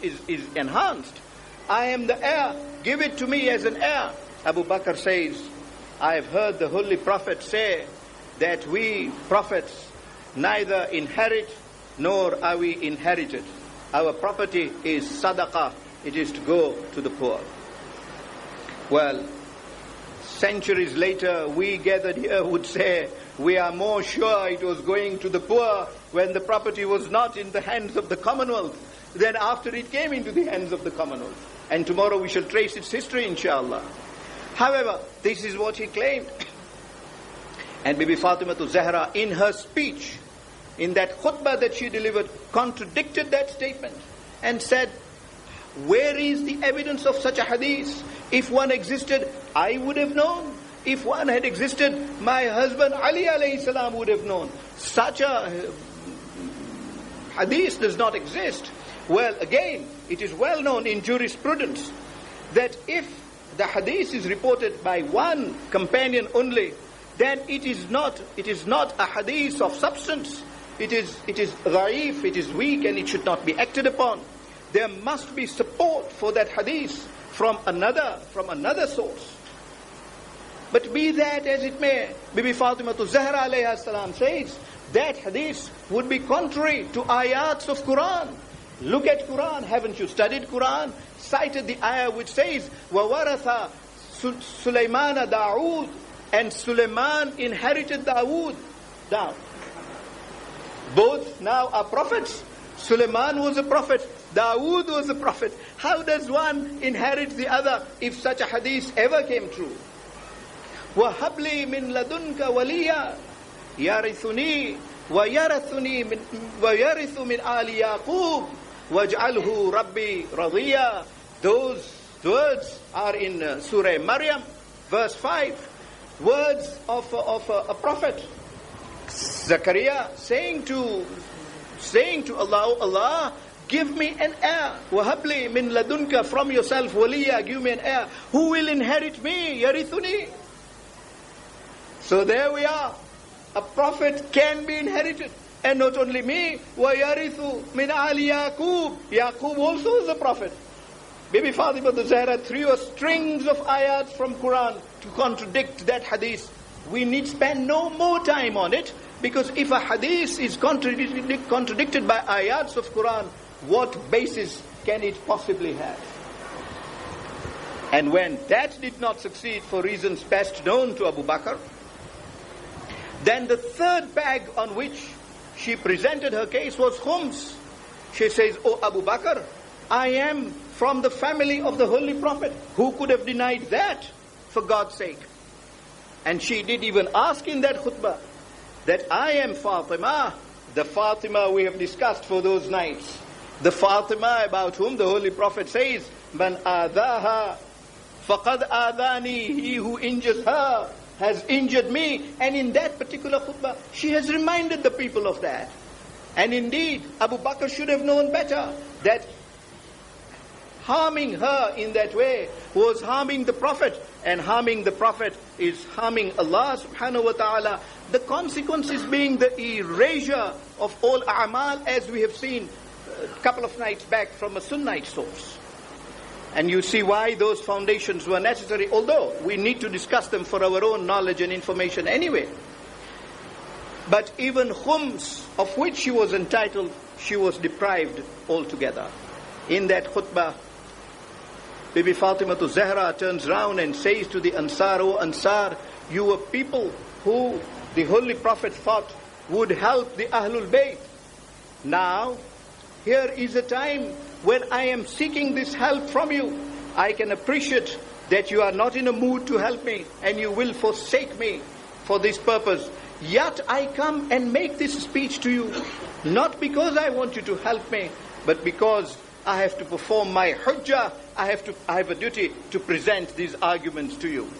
enhanced. I am the heir, give it to me as an heir. Abu Bakr says, I have heard the Holy Prophet say that we prophets neither inherit nor are we inherited. Our property is sadaqah, it is to go to the poor. Well, centuries later, we gathered here would say, we are more sure it was going to the poor when the property was not in the hands of the Commonwealth than after it came into the hands of the Commonwealth. And tomorrow we shall trace its history, inshallah. However, this is what he claimed. And Bibi Fatima Zahra, in her speech, in that khutbah that she delivered, contradicted that statement and said, where is the evidence of such a hadith? If one existed, I would have known. If one had existed, my husband Ali alayhi salam would have known. Such a hadith does not exist. Well, again, it is well known in jurisprudence that if the hadith is reported by one companion only, then it is not a hadith of substance. It is dhaif, it is weak, and it should not be acted upon. There must be support for that hadith from another source. But be that as it may, Bibi Fatima Zahra alayha salam says that hadith would be contrary to ayats of Quran. Look at Quran. Haven't you studied Quran? Cited the ayah which says, وَوَرَثَ سُلَيْمَانَ دَاوُودَ, and Sulaiman inherited Dawood. Now, both now are prophets. Sulaiman was a prophet. Dawood was a prophet. How does one inherit the other if such a hadith ever came true? وَهَبْ لِي مِنْ لَدُنْكَ وَلِيًّا يَرِثُنِي وَيَرِثُ مِنْ آلِ يَعْقُوبَ وَاجْعَلْهُ رَبِّي رَضِيًّا. Those words are in Surah Maryam, verse 5. Words of a prophet, Zakaria, saying to Allah, Allah, give me an heir. وَهَبْ لِي مِنْ لَدُنْكَ, from yourself, وَلِيًّا, give me an heir. Who will inherit me? يَرِثُنِي. So there we are. A prophet can be inherited. And not only me, وَيَرِثُ مِنْ آلِ يَعْقُوبَ. Yaqub also is a prophet. Bibi Fatima Zahra threw strings of ayats from Quran to contradict that hadith. We need spend no more time on it, because if a hadith is contradicted by ayats of Quran, what basis can it possibly have? And when that did not succeed for reasons best known to Abu Bakr, then the third bag on which she presented her case was khums. She says, "Oh Abu Bakr, I am from the family of the Holy Prophet. Who could have denied that, for God's sake?" And she did even ask in that khutbah that I am Fatima, the Fatima we have discussed for those nights. The Fatima about whom the Holy Prophet says, "Man adaha faqad adani," he who injures her has injured me. And in that particular khutbah, she has reminded the people of that. And indeed, Abu Bakr should have known better, that harming her in that way was harming the Prophet, and harming the Prophet is harming Allah subhanahu wa ta'ala. The consequences being the erasure of all a'mal, as we have seen a couple of nights back from a Sunnite source. And you see why those foundations were necessary, although we need to discuss them for our own knowledge and information anyway. But even khums, of which she was entitled, she was deprived altogether. In that khutbah, Bibi Fatima Zahra turns round and says to the Ansar, "O Ansar, you were people who the Holy Prophet thought would help the Ahlul Bayt. Now, here is a time when I am seeking this help from you. I can appreciate that you are not in a mood to help me, and you will forsake me for this purpose. Yet I come and make this speech to you, not because I want you to help me, but because I have to perform my hujjah. I have a duty to present these arguments to you."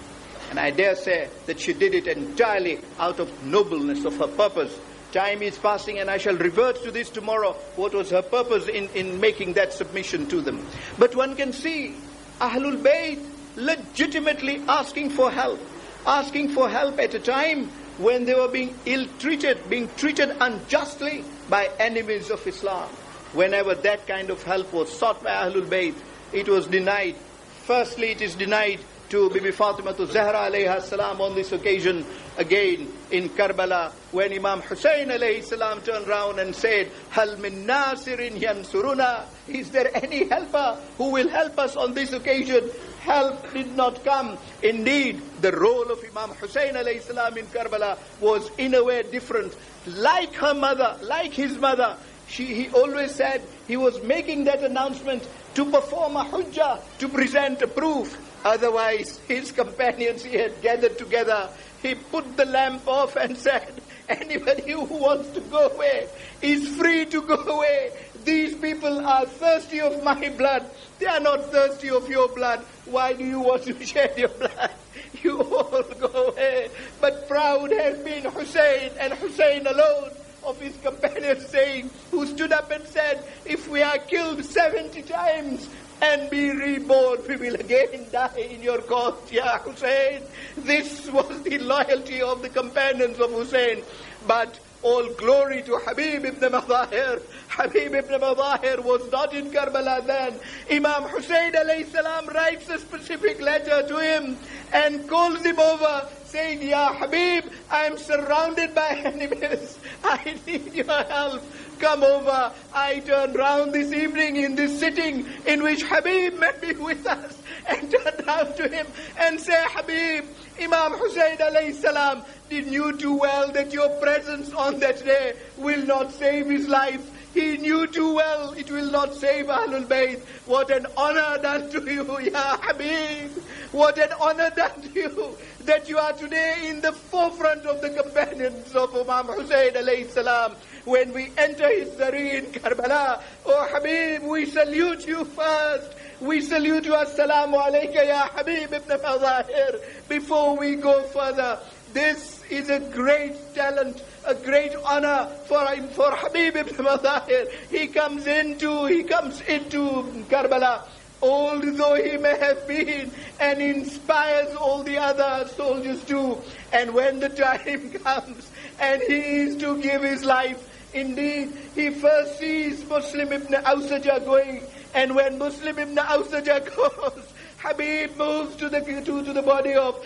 And I dare say that she did it entirely out of nobleness of her purpose. Time is passing, and I shall revert to this tomorrow, what was her purpose in making that submission to them. But one can see Ahlul Bayt legitimately asking for help at a time when they were being ill-treated, being treated unjustly by enemies of Islam. Whenever that kind of help was sought by Ahlul Bayt, it was denied. Firstly, it is denied to Bibi Fatima Zahra alayha salam on this occasion, again in Karbala, when Imam Hussein alayhi salam turned round and said, "Hal min nasirin yansuruna?" Is there any helper who will help us on this occasion? Help did not come. Indeed, the role of Imam Hussein alayhi salam in Karbala was in a way different. Like her mother, like his mother, he always said he was making that announcement to perform a hujjah, to present a proof. Otherwise, his companions he had gathered together. He put the lamp off and said, "Anybody who wants to go away is free to go away. These people are thirsty of my blood. They are not thirsty of your blood. Why do you want to shed your blood? You all go away." But proud has been Hussein, and Hussein alone of his companions saying, who stood stood up and said, if we are killed 70 times and be reborn, we will again die in your cause, Ya Hussein. This was the loyalty of the companions of Hussein. But all glory to Habib ibn Madahir. Habib ibn Madahir was not in Karbala then. Imam Hussein alayhi salam writes a specific letter to him and calls him over, saying, Ya Habib, I am surrounded by enemies. I need your help. Come over. I turn round this evening in this sitting in which Habib may be with us, and turn round to him and say, Habib, Imam Hussein alayhi salam did knew too well that your presence on that day will not save his life. He knew too well it will not save Ahlul Bayt. What an honor done to you, Ya Habib. What an honor done to you that you are today in the forefront of the companions of Imam Hussein alayhi salam. When we enter his zari in Karbala, oh Habib, we salute you first. We salute you, Assalamu alayka ya Habib ibn Madahir. Before we go further, this is a great talent, a great honor for Habib ibn Madahir. He comes into Karbala, although he may have been, and inspires all the other soldiers too. And when the time comes and he is to give his life, indeed, he first sees Muslim ibn Awsaja going, and when Muslim ibn Awsaja goes, Habib moves to the body of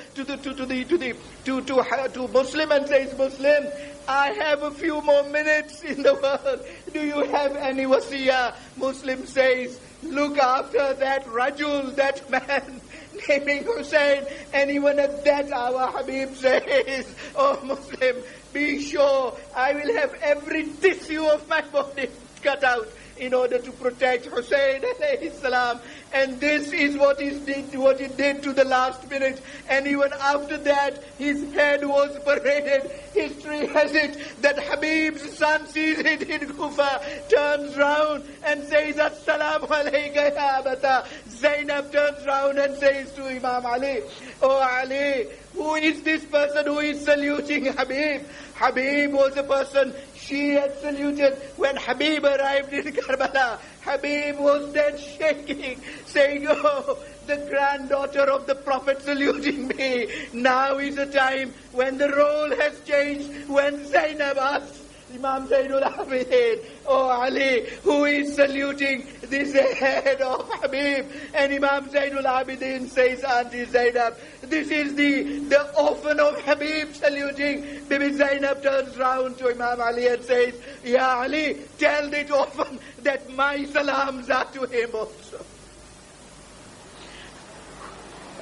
to Muslim and says, Muslim, I have a few more minutes in the world. Do you have any wasiyah? Muslim says, look after that Rajul, that man naming Hussein. And even at that hour, Habib says, oh Muslim, be sure I will have every tissue of my body cut out in order to protect Hussein alayhi salam. And this is what he did to the last minute. And even after that, his head was paraded. History has it that Habib's son sees it in Kufa, turns round and says, Assalamu alayka ya Abata. Zainab turns round and says to Imam Ali, oh Ali, who is this person who is saluting Habib? Habib was a person she had saluted when Habib arrived in Karbala. Habib was then shaking, saying, oh, the granddaughter of the Prophet saluting me. Now is a time when the role has changed, when Zainab asks Imam Zainul Abidin, oh Ali, who is saluting this head of Habib? And Imam Zainul Abidin says, Auntie Zainab, this is the orphan of Habib saluting. Bibi Zainab turns round to Imam Ali and says, Ya Ali, tell that orphan that my salams are to him also.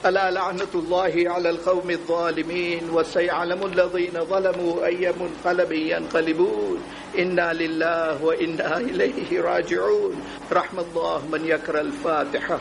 ألا لعنة الله على القوم الظالمين وسيعلم الذين ظلموا أي منقلب ينقلبون إنا لله وإنا إليه راجعون رحم الله من يقرأ الفاتحة.